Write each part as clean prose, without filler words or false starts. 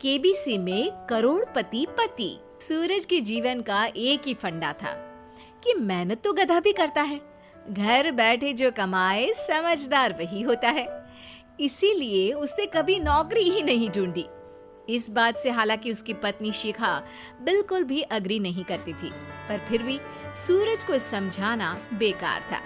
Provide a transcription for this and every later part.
KBC में करोड़पति पति। सूरज के जीवन का एक ही फंडा था कि मेहनत तो गधा भी करता है, घर बैठे जो कमाए समझदार वही होता है। इसीलिए उसने कभी नौकरी ही नहीं ढूंढी। इस बात से हालांकि उसकी पत्नी शिखा बिल्कुल भी अग्री नहीं करती थी, पर फिर भी सूरज को समझाना बेकार था।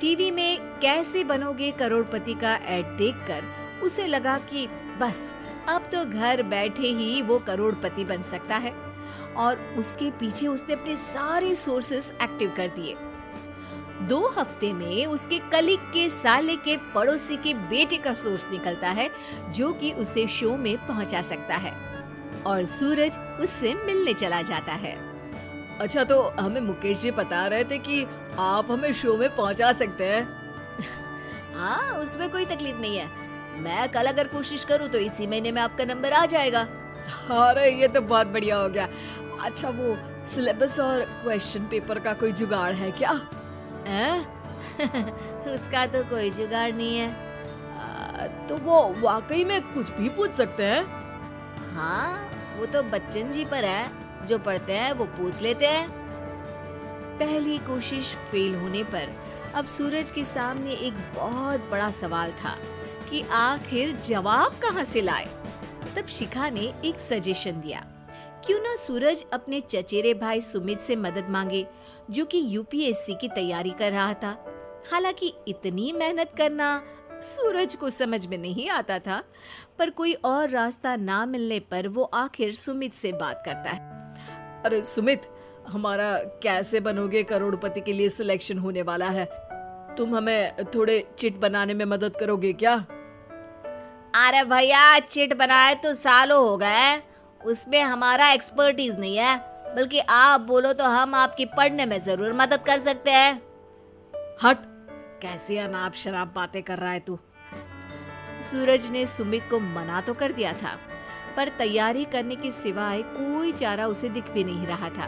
टीवी में कैसे बनोगे करोड़पति का ऐड देखकर उसे लगा कि बस अब तो घर बैठे ही वो करोड़पति बन सकता है, और उसके पीछे उसने अपने सारे सोर्सेस एक्टिव कर दिए। 2 हफ्ते में उसके कलीग के साले के पड़ोसी के बेटे का सोर्स निकलता है जो कि उसे शो में पहुंचा सकता है, और सूरज उससे मिलने चला जाता है। अच्छा, तो हमें मुकेश जी बता रहे थे कि आप हमें शो में पहुंचा सकते हैं। हाँ, उसमें कोई तकलीफ नहीं है। मैं कल अगर कोशिश करूँ तो इसी महीने में आपका नंबर आ जाएगा। अरे ये तो बहुत बढ़िया हो गया। अच्छा, वो सिलेबस और क्वेश्चन पेपर का कोई जुगाड़ है क्या? उसका तो कोई जुगाड़ नहीं है। तो वो वाकई में कुछ भी पूछ सकते हैं? हाँ, वो तो बच्चन जी पर है, जो पढ़ते हैं वो पूछ लेते हैं। पहली कोशिश फेल होने पर अब सूरज के सामने एक बहुत बड़ा सवाल था कि आखिर जवाब कहाँ से लाए। तब शिखा ने एक सजेशन दिया, क्यों ना सूरज अपने चचेरे भाई सुमित से मदद मांगे, जो कि यूपीएससी की तैयारी कर रहा था। हालांकि इतनी मेहनत करना सूरज को समझ में नहीं आता था, पर कोई और रास्ता ना मिलने पर वो आखिर सुमित से बात करता है। अरे सुमित, हमारा कैसे बनोगे करोड़पति के लिए सिलेक्शन होने वाला है। तुम हमें थोड़े चिट बनाने में मदद करोगे क्या? अरे भैया, चिट बनाए तो सालों हो गए, उसमें हमारा एक्सपर्टीज नहीं है, बल्कि आप बोलो तो हम आपकी पढ़ने में जरूर मदद कर सकते हैं। हट, कैसी अनाप शराब बातें कर रहा है तू। सूरज ने सुमित को मना तो कर दिया था, पर तैयारी करने के सिवाय कोई चारा उसे दिख भी नहीं रहा था।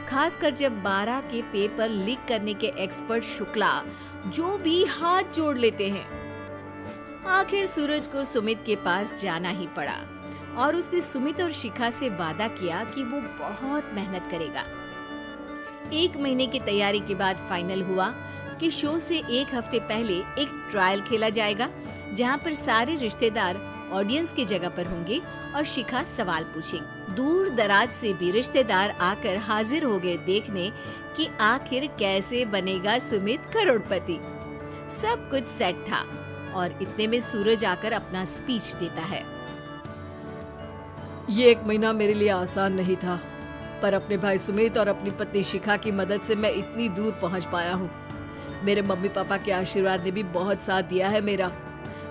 खासकर जब 12 के पेपर लीक करने के एक्सपर्ट शुक्ला जो भी हाथ जोड़ लेते हैं। आखिर सूरज को सुमित के पास जाना ही पड़ा, और उसने सुमित और शिखा से वादा किया कि वो बहुत मेहनत करेगा। 1 महीने की तैयारी के बाद फाइनल हुआ कि शो से 1 हफ्ते पहले एक ट्रायल खेला जाएगा, जहां पर सारे रिश्तेदार ऑडियंस की जगह पर होंगे और शिखा सवाल पूछेगी। दूर दराज से भी रिश्तेदार आकर हाजिर हो गए देखने कि आखिर कैसे बनेगा सुमित करोड़पति। सब कुछ सेट था, और इतने में सूरज आकर अपना स्पीच देता है। ये 1 महीना मेरे लिए आसान नहीं था, पर अपने भाई सुमित और अपनी पत्नी शिखा की मदद से मैं इतनी दूर पहुंच पाया हूँ। मेरे मम्मी पापा के आशीर्वाद ने भी बहुत साथ दिया है मेरा।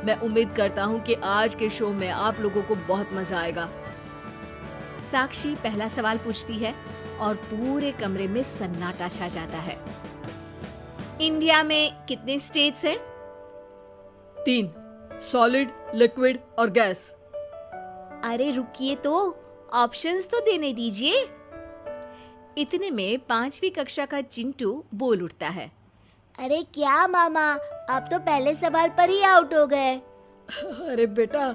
मैं उम्मीद करता हूँ कि आज के शो में आप लोगों को बहुत मजा आएगा। साक्षी पहला सवाल पूछती है और पूरे कमरे में सन्नाटा छा जाता है। इंडिया में कितने स्टेट्स हैं? 3, सॉलिड, लिक्विड और गैस। अरे रुकिए, तो ऑप्शंस तो देने दीजिए। इतने में 5वीं कक्षा का चिंटू बोल उठता है। अरे क्या मामा, आप तो पहले सवाल पर ही आउट हो गए। अरे बेटा,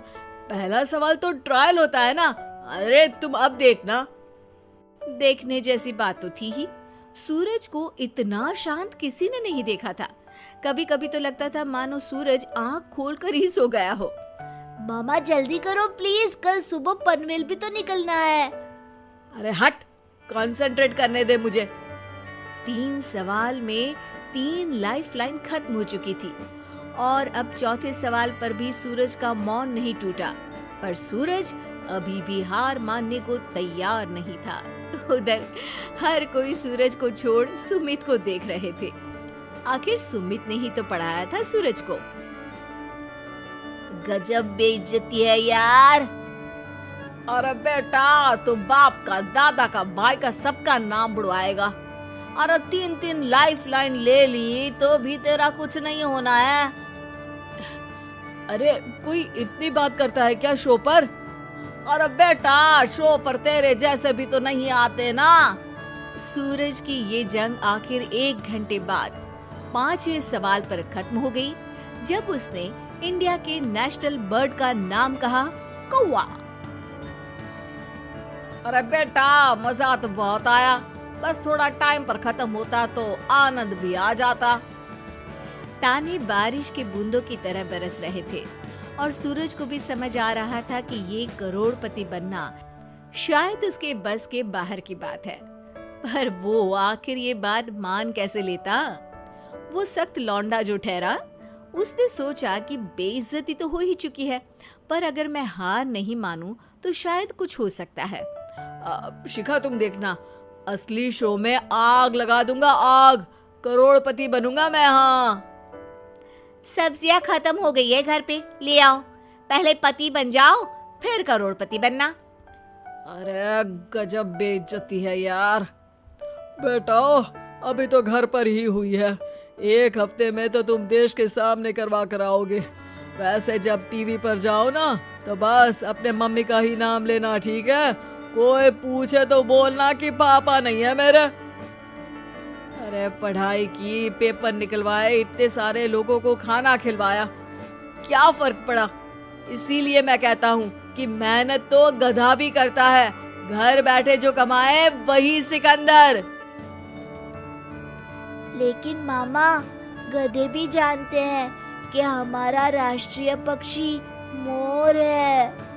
पहला सवाल तो ट्रायल होता है ना। अरे तुम अब देखना। देखने जैसी बात तो थी ही। सूरज को इतना शांत किसी ने नहीं देखा था। कभी कभी तो लगता था मानो सूरज आंख खोलकर ही सो गया हो। मामा जल्दी करो प्लीज, कल सुबह पनवेल भी तो निकलना है। अरे हट, कंसंट्रेट करने दे मुझे। 3 सवाल में 3 लाइफलाइन खत्म हो चुकी थी, और अब चौथे सवाल पर भी सूरज का मौन नहीं टूटा। पर सूरज अभी भी हार मानने को तैयार नहीं था। उधर हर कोई सूरज को छोड़ सुमित को देख रहे थे। आखिर सुमित ने ही तो पढ़ाया था सूरज को। गजब बेइज्जती है यार। अरे बेटा, तो बाप का, दादा का, भाई का, सबका नाम बुड़वाएगा। अरे 3 लाइफलाइन ले ली तो भी तेरा कुछ नहीं होना है। अरे कोई इतनी बात करता है क्या शो पर? अरे बेटा, शो पर तेरे जैसे भी तो नहीं आते ना। सूरज की ये जंग आखिर 1 घंटे बाद 5वें सवाल पर खत्म हो गई, जब उसने इंडिया के नेशनल बर्ड का नाम कहा, कौवा। अरे बेटा, मजा तो बहुत आया, बस थोड़ा टाइम पर खत्म होता तो आनंद भी आ जाता। ताने बारिश के बूंदों की तरह बरस रहे थे और सूरज को भी समझ आ रहा था कि ये करोड़पति बनना शायद उसके बस के बाहर की बात है। पर वो आखिर ये बात मान कैसे लेता? वो सख्त लौंडा जो ठहरा, उसने सोचा कि बेइज्जती तो हो ही चुकी है, पर अगर मैं हार नहीं मानूं तो शायद कुछ हो सकता है। शिखा, तुम देखना, असली शो में आग लगा दूंगा, आग, करोड़पति बनूंगा मैं। हाँ, सब्जियां खत्म हो गई है घर पे, ले आओ। पहले पति बन जाओ, फिर करोड़पति बनना। अरे गजब बेइज्जती है यार। बेटा, अभी तो घर पर ही हुई है, 1 हफ्ते में तो तुम देश के सामने करवा कर आओगे। वैसे जब टीवी पर जाओ ना तो बस अपने मम्मी का ही नाम लेना, ठीक है? कोई पूछे तो बोलना कि पापा नहीं है मेरे। अरे पढ़ाई की, पेपर निकलवाए, इतने सारे लोगों को खाना खिलवाया, क्या फर्क पड़ा? इसीलिए मैं कहता हूँ कि मेहनत तो गधा भी करता है, घर बैठे जो कमाए वही सिकंदर। लेकिन मामा, गधे भी जानते हैं कि हमारा राष्ट्रीय पक्षी मोर है।